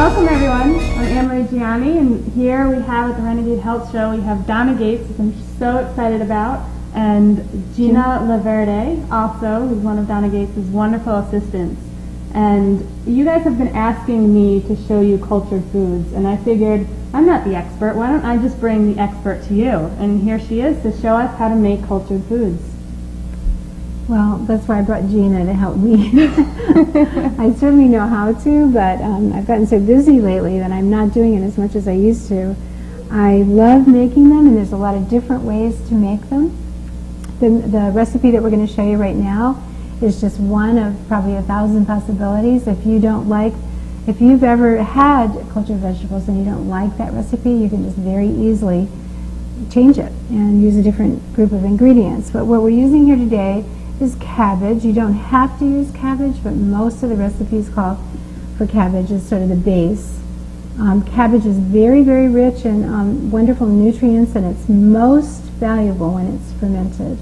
Welcome everyone, I'm Anne-Marie Gianni, and here we have at the Renegade Health Show, we have Donna Gates, which I'm so excited about, and Gina Laverde, also, who's one of Donna Gates' wonderful assistants. And you guys have been asking me to show you cultured foods, and I figured, I'm not the expert, why don't I just bring the expert to you? And here she is to show us how to make cultured foods. Well, that's why I brought Gina to help me. I certainly know how to, but I've gotten so busy lately that I'm not doing it as much as I used to. I love making them, and there's a lot of different ways to make them. The recipe that we're going to show you right now is just one of probably 1,000 possibilities. If you've ever had cultured vegetables and you don't like that recipe, you can just very easily change it and use a different group of ingredients. But what we're using here today is cabbage. You don't have to use cabbage, but most of the recipes call for cabbage as sort of the base. Cabbage is very, very rich in wonderful nutrients, and it's most valuable when it's fermented.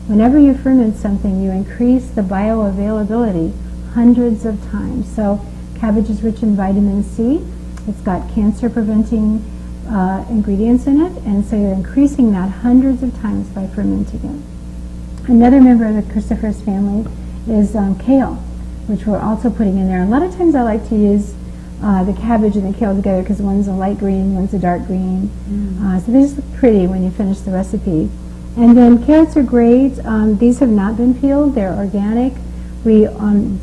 Whenever you ferment something, you increase the bioavailability hundreds of times. So cabbage is rich in vitamin C. It's got cancer-preventing ingredients in it, and so you're increasing that hundreds of times by fermenting it. Another member of the cruciferous family is kale, which we're also putting in there. A lot of times I like to use the cabbage and the kale together because one's a light green, one's a dark green. So they just look pretty when you finish the recipe. And then carrots are great. These have not been peeled. They're organic. We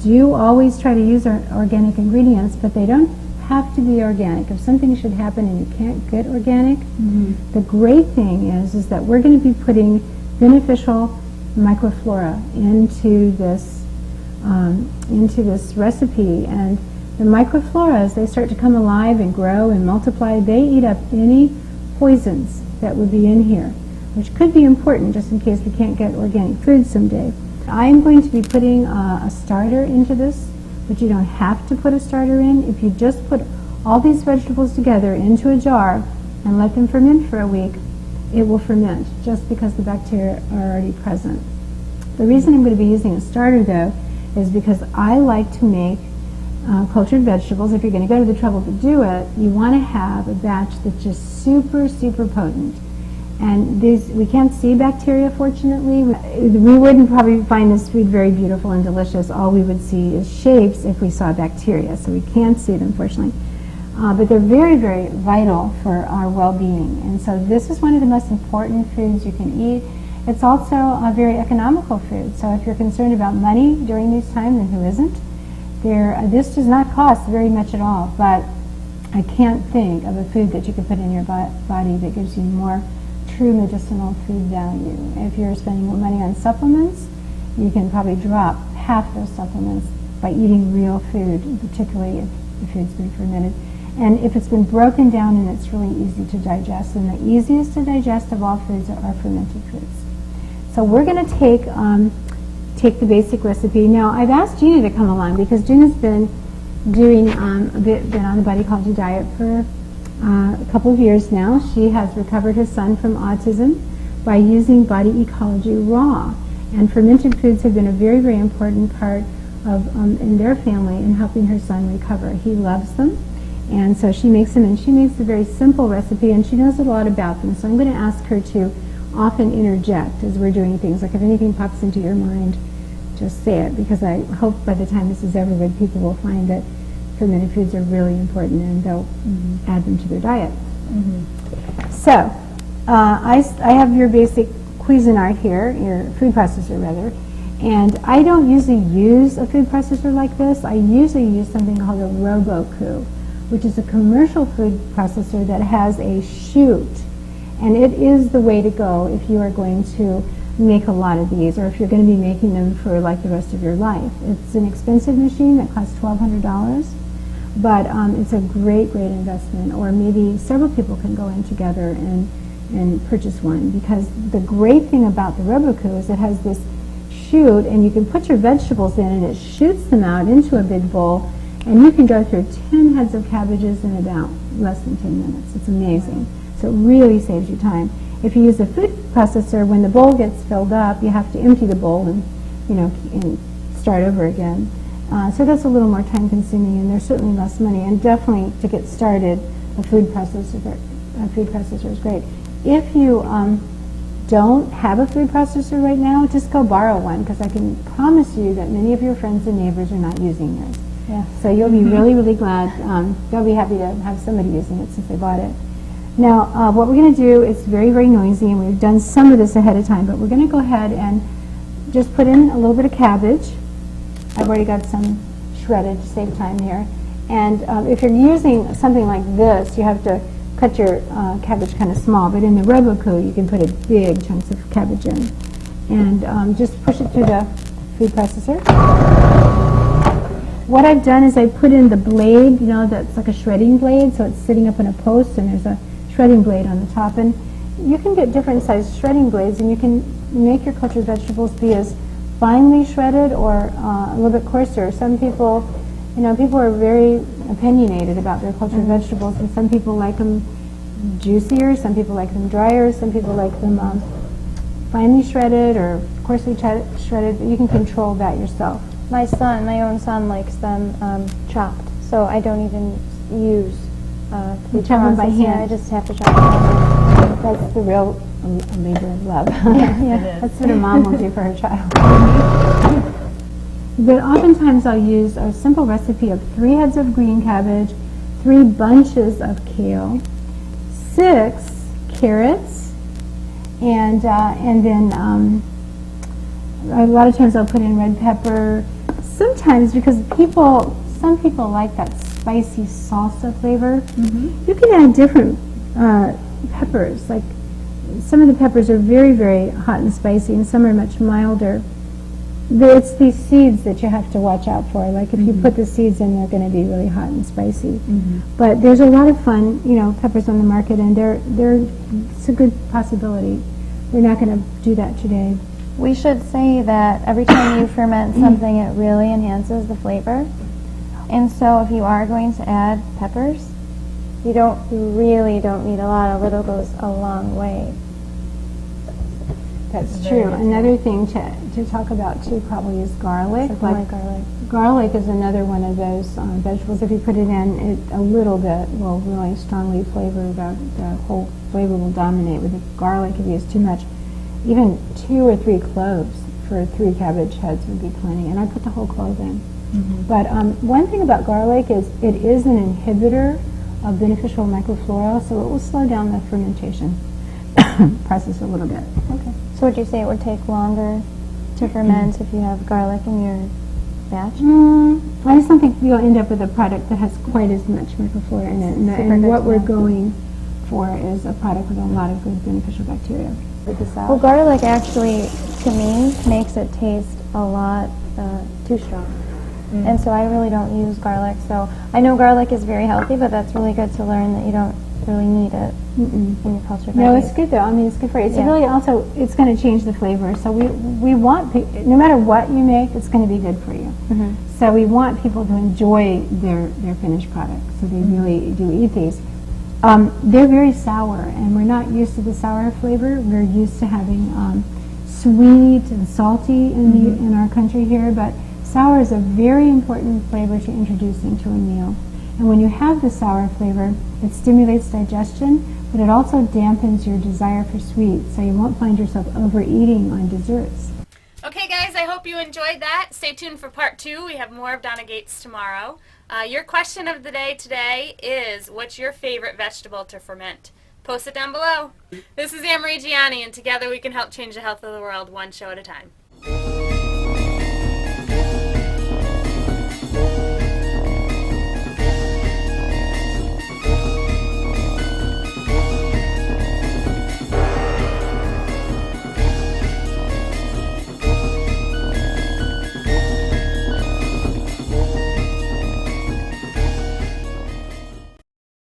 do always try to use our organic ingredients, but they don't have to be organic. If something should happen and you can't get organic, the great thing is that we're going to be putting beneficial microflora into this recipe, and the microflora, as they start to come alive and grow and multiply, they eat up any poisons that would be in here, which could be important just in case we can't get organic food someday. I'm going to be putting a starter into this, but you don't have to put a starter in. If you just put all these vegetables together into a jar and let them ferment for a week, it will ferment just because the bacteria are already present. The reason I'm going to be using a starter, though, is because I like to make cultured vegetables. If you're going to go to the trouble to do it, you want to have a batch that's just super, super potent. And we can't see bacteria, fortunately. We wouldn't probably find this food very beautiful and delicious. All we would see is shapes if we saw bacteria, so we can't see them, fortunately. But they're very, very vital for our well-being. And so this is one of the most important foods you can eat. It's also a very economical food. So if you're concerned about money during these times, then who isn't? This does not cost very much at all. But I can't think of a food that you could put in your body that gives you more true medicinal food value. If you're spending money on supplements, you can probably drop half those supplements by eating real food, particularly if the food's been fermented. And if it's been broken down, and it's really easy to digest, and the easiest to digest of all foods are fermented foods. So we're going to take the basic recipe. Now, I've asked Gina to come along because Gina's been been on the BodyEcology diet for a couple of years now. She has recovered her son from autism by using BodyEcology raw. And fermented foods have been a very, very important part of in their family in helping her son recover. He loves them. And so she makes them, and she makes a very simple recipe, and she knows a lot about them. So I'm going to ask her to often interject as we're doing things. Like if anything pops into your mind, just say it, because I hope by the time this is over with, people will find that fermented foods are really important, and they'll add them to their diet. So I have your basic Cuisinart here, your food processor rather, and I don't usually use a food processor like this. I usually use something called a Roku, which is a commercial food processor that has a chute. And it is the way to go if you are going to make a lot of these, or if you're going to be making them for like the rest of your life. It's an expensive machine that costs $1,200, but it's a great, great investment. Or maybe several people can go in together and purchase one, because the great thing about the Roku is it has this chute, and you can put your vegetables in, and it shoots them out into a big bowl. And you can go through 10 heads of cabbages in about less than 10 minutes. It's amazing. So it really saves you time. If you use a food processor, when the bowl gets filled up, you have to empty the bowl and, and start over again. So that's a little more time consuming, and there's certainly less money. And definitely to get started, a food processor is great. If you don't have a food processor right now, just go borrow one, because I can promise you that many of your friends and neighbors are not using yours. Yeah. So you'll be really, really glad. They'll be happy to have somebody using it since they bought it. Now, what we're going to do is very, very noisy, and we've done some of this ahead of time, but we're going to go ahead and just put in a little bit of cabbage. I've already got some shredded to save time here. And if you're using something like this, you have to cut your cabbage kind of small, but in the Roboku you can put a big chunks of cabbage in. And just push it through the food processor. What I've done is I put in the blade, you know, that's like a shredding blade, so it's sitting up on a post and there's a shredding blade on the top. And you can get different sized shredding blades, and you can make your cultured vegetables be as finely shredded or a little bit coarser. Some people, you know, people are very opinionated about their cultured vegetables, and some people like them juicier, some people like them drier, some people like them finely shredded or coarsely shredded. You can control that yourself. My own son likes them chopped, so I don't even use You chop them by process. Yeah, I hand. just have to chop them. That's the real labor of love. Yeah. That's what a mom will do for her child. But oftentimes I'll use a simple recipe of 3 heads of green cabbage, 3 bunches of kale, 6 carrots, and then a lot of times I'll put in red pepper. Sometimes, because some people like that spicy salsa flavor, you can add different peppers. Like some of the peppers are very, very hot and spicy, and some are much milder. It's these seeds that you have to watch out for. Like if you put the seeds in, they're going to be really hot and spicy. But there's a lot of fun, you know, peppers on the market, and it's a good possibility. We're not going to do that today. We should say that every time you ferment something, it really enhances the flavor. And so if you are going to add peppers, you really don't need a lot. A little goes a long way. That's true. Another thing to talk about too probably is garlic. Like garlic. Garlic is another one of those vegetables. If you put it in, a little bit will really strongly flavor. The whole flavor will dominate. With the garlic, if you use too much, even 2 or 3 cloves for 3 cabbage heads would be plenty. And I put the whole clove in. But one thing about garlic is it is an inhibitor of beneficial microflora, so it will slow down the fermentation process a little bit. Okay. So would you say it would take longer to ferment if you have garlic in your batch? I just don't think you'll end up with a product that has quite as much microflora in it. And what we're going for is a product with a lot of good beneficial bacteria. Well, garlic actually, to me, makes it taste a lot too strong. And so I really don't use garlic. So I know garlic is very healthy, but that's really good to learn that you don't really need it in your cultured No, veggies. it's good though. I mean, it's good for you. It's Yeah. really also, it's going to change the flavor. So we want, no matter what you make, it's going to be good for you. So we want people to enjoy their finished product. So they really do eat these. They're very sour, and we're not used to the sour flavor. We're used to having sweet and salty in our country here, but sour is a very important flavor to introduce into a meal. And when you have the sour flavor, it stimulates digestion, but it also dampens your desire for sweet, so you won't find yourself overeating on desserts. Okay guys, I hope you enjoyed that. Stay tuned for part 2. We have more of Donna Gates tomorrow. Your question of the day today is, what's your favorite vegetable to ferment? Post it down below. This is Gianni, and together we can help change the health of the world one show at a time.